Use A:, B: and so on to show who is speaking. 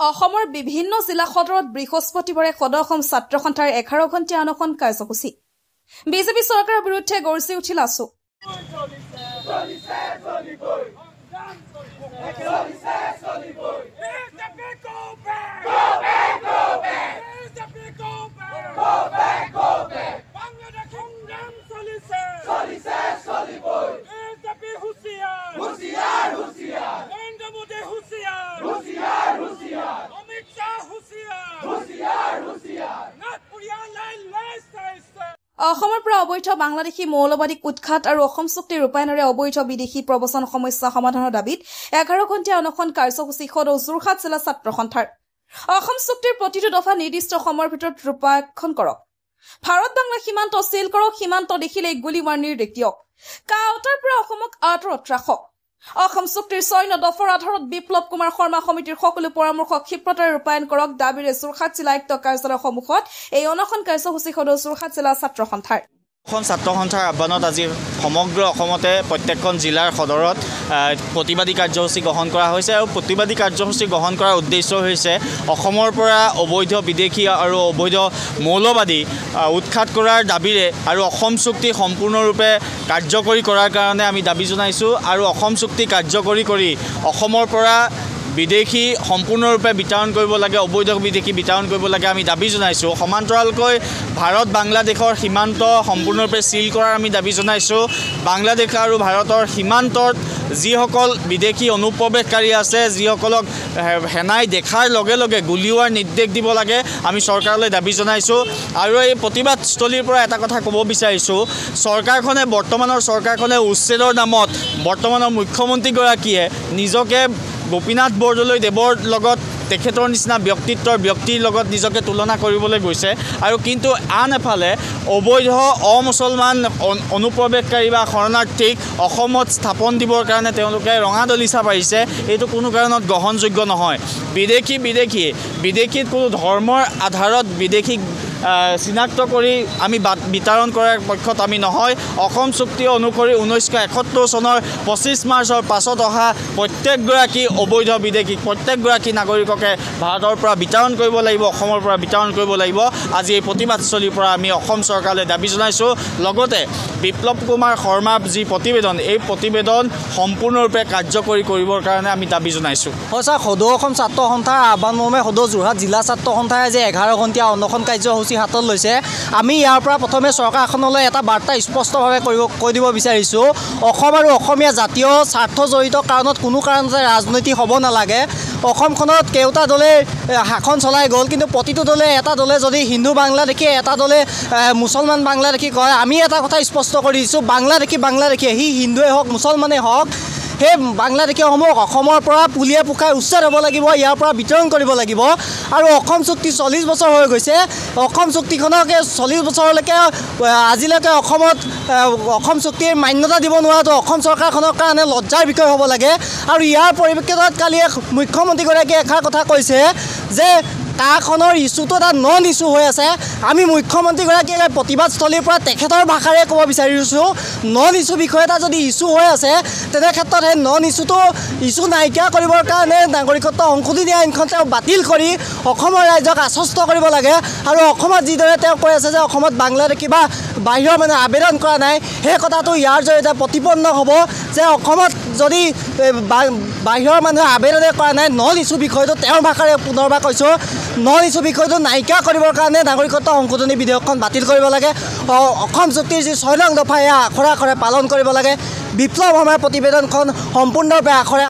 A: অসমৰ বিভিন্ন জিলা সদৰত বৃহস্পতিবাৰে সদৌ অসম ছাত্ৰ সন্থাৰ 11 ঘণ্টীয়া অনশন কাৰ্যসূচী বিজেপি চৰকাৰৰ বিৰুদ্ধে গৰ্জি উঠিল আছু অসমৰ পৰা অবৈধ বাংলাদেশী মৌলবাদীক উৎখাত আৰু অসম চুক্তি ৰূপায়ণৰে অবৈধ বিদেশী প্ৰবচন সমস্যা সমাধানৰ দাবীত 11 ঘণ্টীয়া অনশন কাৰ্যসূচী সদৌ যোৰহাট জিলা ছাত্ৰ সন্থাৰ অসম চুক্তিৰ প্ৰতিটো দফা নিৰ্দিষ্ট সময়ৰ ভিতৰত ৰূপায়ণ কৰক ভাৰত বাংলা সীমান্ত চিল কৰক সীমান্ত দেখিলে গুলী মাৰ নিৰ্দেশ দিয়ক কাউটাৰ পৰা অসমক আঁতৰত ৰাখক অসম চুক্তিৰ 6 দফাৰ আধাৰত বিপ্লৱ কুমাৰ শৰ্মা সমিতিৰ সকলো পৰামৰ্শ ক্ষিপ্ৰতাৰে ৰূপায়ণ কৰক দাবীৰে যোৰহাট জিলা আয়ুক্ত কাৰ্যালয়ৰ সন্মুখত এই অনশন কাৰ্যসূচী সদৌ যোৰহাট জিলা ছাত্ৰ সন্থাৰ
B: ছাত্ৰ সন্থাৰ আহ্বানত আজি সমগ্ৰ অসমতে প্ৰত্যেকখন জিলাৰ সদৰত প্ৰতিবাদী কাৰ্যসূচী গ্ৰহণ কৰা হৈছে আৰু প্ৰতিবাদী কাৰ্যসূচী গ্ৰহণ কৰাৰ উদ্দেশ্য হৈছে অসমৰ পৰা অবৈধ বিদেশী আৰু অবৈধ মৌলবাদী উৎখাত কৰাৰ দাবীৰে আৰু অসম চুক্তি সম্পূৰ্ণৰূপে কাৰ্যকৰী কৰাৰ কাৰণে আমি দাবী জনাইছোঁ আৰু অসম চুক্তি কাৰ্যকৰী কৰি অসমৰ পৰা বিদেশী সম্পূৰ্ণৰূপে বিতৰণ কৰিব লাগে অবৈধ বিদেশী বিতৰণ কৰিব লাগে আমি দাবী জনাইছোঁ সমান্তৰালকৈ ভাৰত বাংলাদেশৰ সীমান্ত সম্পূৰ্ণৰূপে সিল কৰাৰ আমি দাবী জনাইছোঁ বাংলাদেশ আৰু ভাৰতৰ সীমান্তত যিসকল বিদেশী অনুপ্ৰৱেশকাৰী আছে যিসকলক হেনাই দেখাৰ লগে লগে গুলিওৱাৰ নিৰ্দেশ দিব লাগে আমি চৰকাৰলৈ দাবী জনাইছোঁ আৰু এই প্ৰতিবাদস্থলীৰ পৰা এটা কথা ক'ব বিচাৰিছোঁ বৰ্তমানৰ চৰকাৰখনে উচ্ছেদৰ নামত বৰ্তমানৰ মুখ্যমন্ত্ৰীগৰাকীয়ে নিজকে গোপীনাথ বৰদলৈ দেৱৰ লগত তেখেতৰ নিচিনা ব্যক্তিৰ লগত নিজকে তুলনা কৰিবলৈ গৈছে আৰু কিন্তু আন এফালে অবৈধ অমুছলমান অনুপ্ৰৱেশকাৰী বা শৰণাৰ্থীক অসমত স্থাপন দিবৰ কাৰণে তেওঁলোকে ৰঙা দলিচা পাৰিছে এইটো কোনো কাৰণত গ্ৰহণযোগ্য নহয় বিদেশীত কোনো ধৰ্মৰ আধাৰত বিদেশীক চিনাক্ত কৰি আমি বিতৰণ কৰাৰ পক্ষত আমি নহয় অসম চুক্তি অনুসৰি 1971 চনৰ 25 মাৰ্চৰ পাছত অহা প্ৰত্যেকগৰাকী অবৈধ বিদেশীক প্ৰত্যেকগৰাকী নাগৰিককে ভাৰতৰ পৰা বিতৰণ কৰিব লাগিব অসমৰ পৰা বিতৰণ কৰিব লাগিব আজি এই প্ৰতিবাদস্থলীৰ পৰা আমি অসম চৰকাৰলৈ দাবী জনাইছোঁ লগতে বিপ্লৱ কুমাৰ শৰ্মাৰ যি প্ৰতিবেদন এই প্ৰতিবেদন সম্পূৰ্ণৰূপে কাৰ্যকৰী কৰিবৰ কাৰণে আমি দাবী জনাইছোঁ
C: সঁচা সদৌ অসম ছাত্ৰ সন্থাৰ আহ্বানমৰ্মে সদৌ যোৰহাট জিলা ছাত্ৰ সন্থাই আজি 11 ঘণ্টীয়া অনশন কাৰ্যসূচী হাতত লৈছে আমি ইয়াৰ পৰা প্ৰথমে চৰকাৰখনলৈ এটা বাৰ্তা স্পষ্টভাৱে কৈ দিব বিচাৰিছোঁ অসম আৰু অসমীয়া জাতীয় স্বাৰ্থ জড়িত কাৰণত কোনো কাৰণতে ৰাজনৈতিক হ'ব নালাগে অসমখনত কেউটা দলে শাসন চলাই গ'ল কিন্তু প্ৰতিটো দলে এটা দলে যদি হিন্দু বাংলাদেশী এটা দলে মুছলমান বাংলাদেশী কয় আমি এটা কথা স্পষ্ট কৰি দিছোঁ বাংলাদেশী সি হিন্দুৱে হওক মুছলমানেই হওক সেই বাংলাদেশীসমূহক অসমৰ পৰা পুলিয়ে পোখাই উচ্ছেদ হ'ব লাগিব ইয়াৰ পৰা বিতৰণ কৰিব লাগিব আৰু অসম চুক্তি 40 বছৰ হৈ গৈছে অসম চুক্তিখনকে 40 বছৰলৈকে আজিলৈকে অসমত অসম চুক্তিৰ মান্যতা দিব নোৱাৰাটো অসম চৰকাৰখনৰ কাৰণে লজ্জাৰ বিষয় হ'ব লাগে আৰু ইয়াৰ পৰিপ্ৰেক্ষিতত কালি মুখ্যমন্ত্ৰীগৰাকীয়ে এষাৰ কথা কৈছে যে কাখনৰ ইছ্যুটো এটা নন ইছ্যু হৈ আছে আমি মুখ্যমন্ত্ৰীগৰাকীয়ে প্ৰতিবাদস্থলীৰ পৰা তেখেতৰ ভাষাৰে ক'ব বিচাৰিছোঁ নন ইছ্যু বিষয় এটা যদি ইছ্যু হৈ আছে তেনে ক্ষেত্ৰত সেই নন ইছ্যু নাইকিয়া কৰিবৰ কাৰণে নাগৰিকত্ব সংশোধনী আইনখন তেওঁ বাতিল কৰি অসমৰ ৰাইজক আশ্বস্ত কৰিব লাগে আৰু অসমত যিদৰে তেওঁ কৈ আছে যে অসমত বাংলাদেশী বা বাহিৰৰ মানুহে আবেদন কৰা নাই সেই কথাটো ইয়াৰ জৰিয়তে প্ৰতিপন্ন হ'ব যে অসমত যদি বাহিৰৰ মানুহে আবেদনে কৰা নাই নন ইছ্যু বিষয়টো তেওঁৰ ভাষাৰে পুনৰবাৰ কৈছোঁ নন ইছ্যু বিষয়টো নাইকিয়া কৰিবৰ কাৰণে নাগৰিকত্ব সংশোধনী বিধেয়কখন বাতিল কৰিব লাগে অসম চুক্তিৰ যি 6 নং দফা এয়া আখৰে আখৰে পালন কৰিব লাগে বিপ্লৱ আমাৰ প্ৰতিবেদনখন সম্পূৰ্ণৰূপে আখৰে